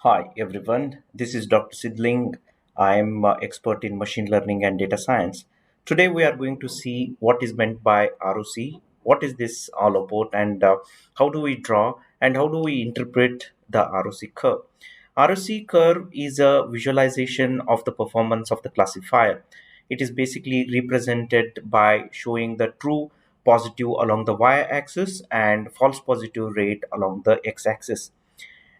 Hi everyone, this is Dr. Sidling. I'm expert in machine learning and data science. Today we are going to see what is meant by ROC, what is this all about, and how do we draw and how do we interpret the ROC curve. ROC curve is a visualization of the performance of the classifier. It is basically represented by showing the true positive along the y-axis and false positive rate along the x-axis.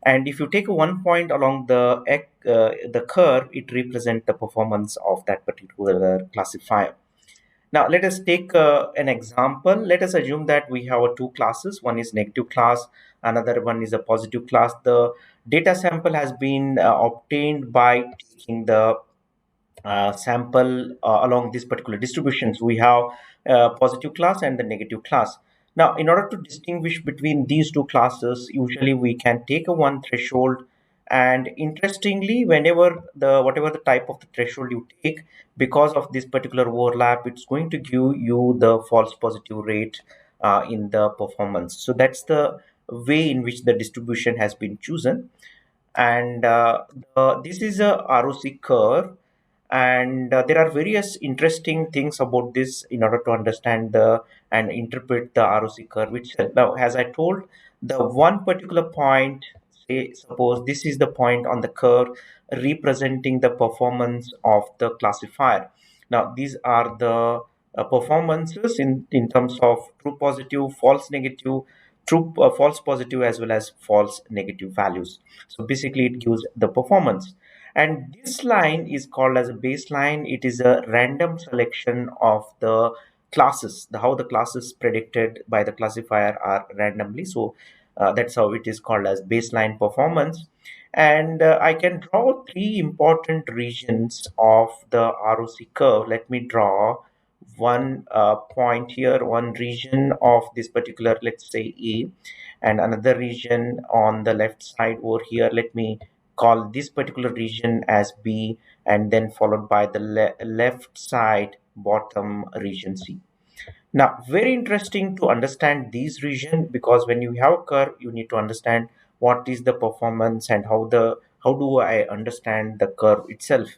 And if you take one point along the curve, it represents the performance of that particular classifier. Now, let us take an example. Let us assume that we have two classes. One is negative class, another one is a positive class. The data sample has been obtained by taking the sample along these particular distributions. We have positive class and the negative class. Now, in order to distinguish between these two classes, usually we can take a one threshold, and interestingly, whenever the whatever the type of the threshold you take, because of this particular overlap, it's going to give you the false positive rate in the performance. So that's the way in which the distribution has been chosen. And this is a ROC curve, and there are various interesting things about this in order to understand the and interpret the ROC curve itself. Now, as I told, the one particular point, say suppose this is the point on the curve representing the performance of the classifier. Now these are the performances in terms of true positive, false negative, true false positive, as well as false negative values. So basically it gives the performance, and this line is called as a baseline. It is a random selection of the classes, the how the classes predicted by the classifier are randomly. So that's how it is called as baseline performance. And I can draw three important regions of the ROC curve. Let me draw one point here, one region of this particular, let's say A, and another region on the left side over here. Let me call this particular region as B, and then followed by the left side bottom region C. Now, very interesting to understand these region, because when you have a curve, you need to understand what is the performance and how do I understand the curve itself.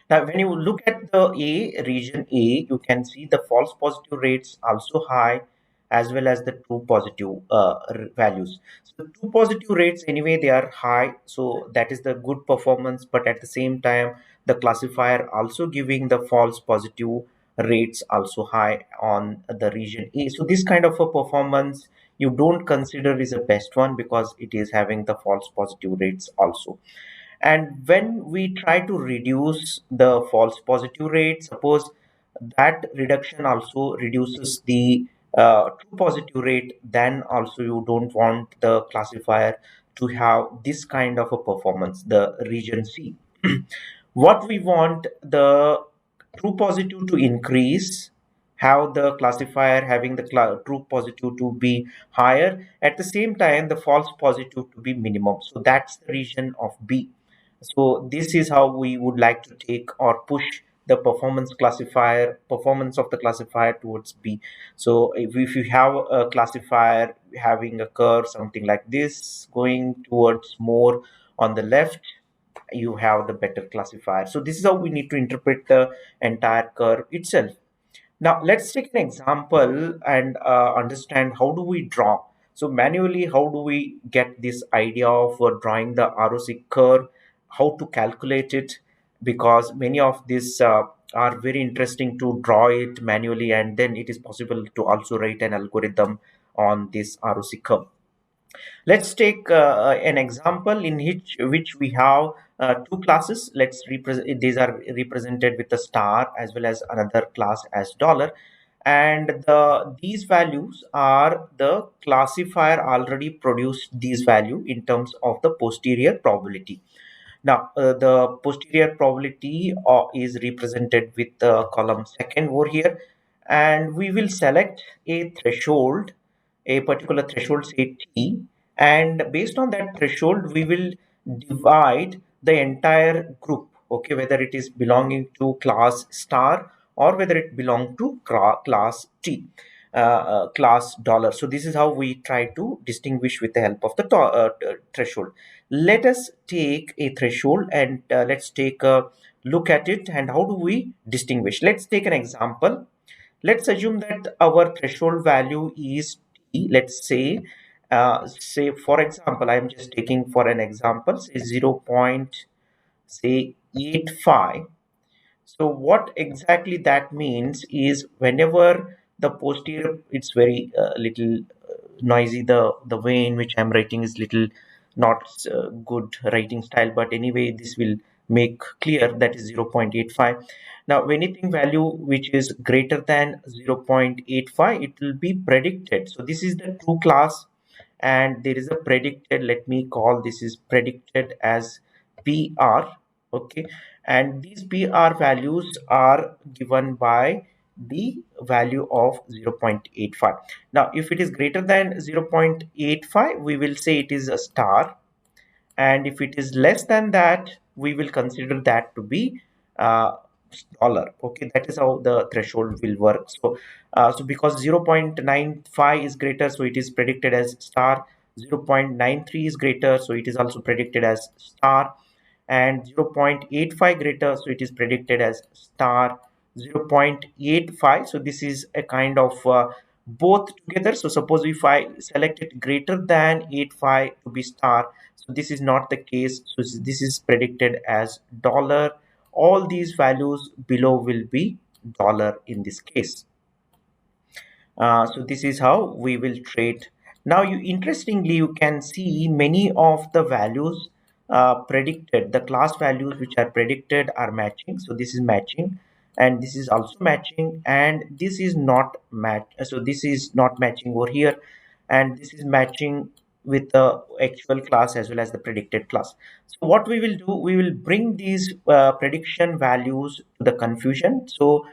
Now, when you look at the A region A, you can see the false positive rates also high, as well as the true positive values. So true positive rates anyway they are high, so that is the good performance. But at the same time, the classifier also giving the false positive rates also high on the region A. So this kind of a performance you don't consider is the best one, because it is having the false positive rates also. And when we try to reduce the false positive rate, suppose that reduction also reduces the true positive rate, then also you don't want the classifier to have this kind of a performance, the region C. What we want, the true positive to increase, have the classifier having the true positive to be higher, at the same time the false positive to be minimum. So that's the region of B. So this is how we would like to take or push the performance of the classifier towards B. So if you have a classifier having a curve something like this going towards more on the left, you have the better classifier. So this is how we need to interpret the entire curve itself. Now let's take an example and understand how do we draw. So manually, how do we get this idea of drawing the ROC curve, how to calculate it, because many of these are very interesting to draw it manually, and then it is possible to also write an algorithm on this ROC curve. Let's take an example in which we have two classes. Let's represent, these are represented with a star as well as another class as dollar, and these values are the classifier already produced these value in terms of the posterior probability. Now the posterior probability is represented with the column second over here, and we will select a threshold, a particular threshold, say T, and based on that threshold we will divide the entire group, okay, whether it is belonging to class star or whether it belong to class T. class dollar. So this is how we try to distinguish with the help of the threshold. Let us take a threshold and let's take a look at it and how do we distinguish. Let's take an example. Let's assume that our threshold value is t. Let's say for example, I'm just taking for an example, say 0.85. So what exactly that means is whenever the posterior, it's very little noisy. The way in which I'm writing is little not good writing style, but anyway, this will make clear that is 0.85. Now, anything value which is greater than 0.85, it will be predicted. So this is the true class, and there is a predicted. Let me call this is predicted as PR. Okay, and these PR values are given by the value of 0.85. Now if it is greater than 0.85, we will say it is a star, and if it is less than that, we will consider that to be uh, dollar. Okay, that is how the threshold will work. So because 0.95 is greater, so it is predicted as star. 0.93 is greater, so it is also predicted as star, and 0.85 greater, so it is predicted as star. 0.85, so this is a kind of both together. So suppose if I select it greater than 85 to be star, so this is not the case, so this is predicted as dollar. All these values below will be dollar in this case. So this is how we will trade. Now, interestingly, you can see many of the values predicted, the class values which are predicted are matching. So this is matching, and this is also matching, and this is not match. So this is not matching over here, and this is matching with the actual class as well as the predicted class. So what we will do, we will bring these prediction values to the confusion. So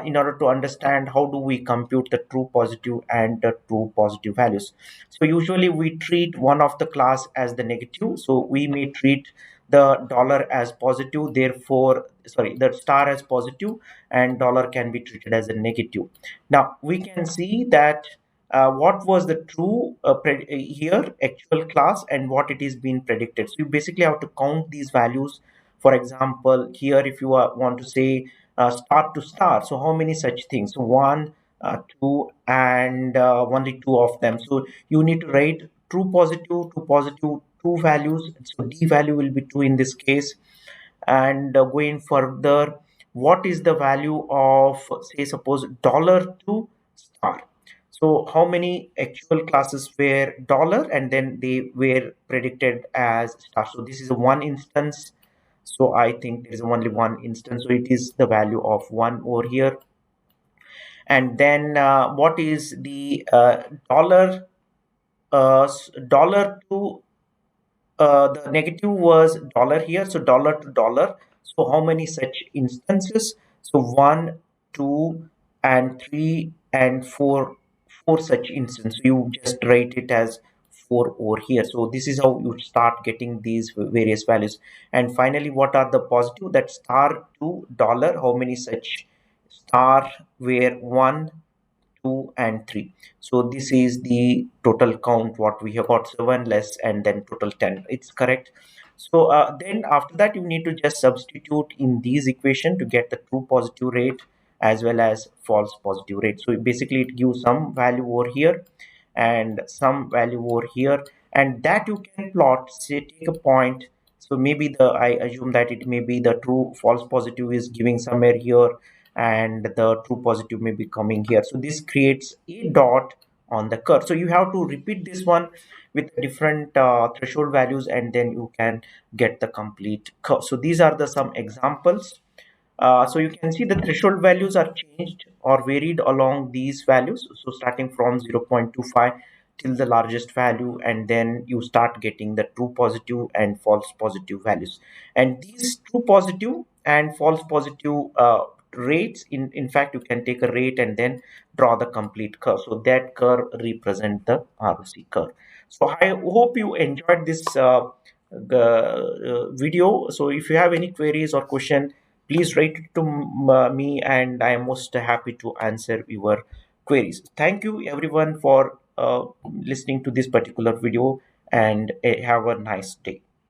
in order to understand how do we compute the true positive and the true positive values. So usually we treat one of the class as the negative. So we may treat the dollar as positive, therefore, sorry, the star as positive, and dollar can be treated as a negative. Now we can see that what was the true here actual class and what it is being predicted. So you basically have to count these values. For example, here if you want to say star to star, so how many such things? So one, two, and only two of them. So you need to write true positive, true positive, two values. So d value will be 2 in this case. And going further, what is the value of, say, suppose dollar to star? So how many actual classes were dollar and then they were predicted as star? So this is one instance. So I think there is only one instance, so it is the value of 1 over here. And then what is the dollar to the negative was dollar here, so dollar to dollar. So how many such instances? So one, two, and three, and four such instances. You just write it as four over here. So this is how you start getting these various values. And finally, what are the positive? That star to dollar. How many such star were one, 2, and 3? So this is the total count what we have got, 7 less and then total 10. It's correct. So then after that you need to just substitute in these equation to get the true positive rate as well as false positive rate. So basically it gives some value over here and some value over here, and that you can plot. Say take a point, so maybe the I assume that it may be the true false positive is giving somewhere here and the true positive may be coming here. So this creates a dot on the curve. So you have to repeat this one with different threshold values and then you can get the complete curve. So these are the some examples. So you can see the threshold values are changed or varied along these values. So starting from 0.25 till the largest value, and then you start getting the true positive and false positive values. And these true positive and false positive rates, in fact, you can take a rate and then draw the complete curve. So that curve represent the ROC curve. So I hope you enjoyed this video. So if you have any queries or question, please write it to me and I am most happy to answer your queries. Thank you everyone for listening to this particular video, and have a nice day.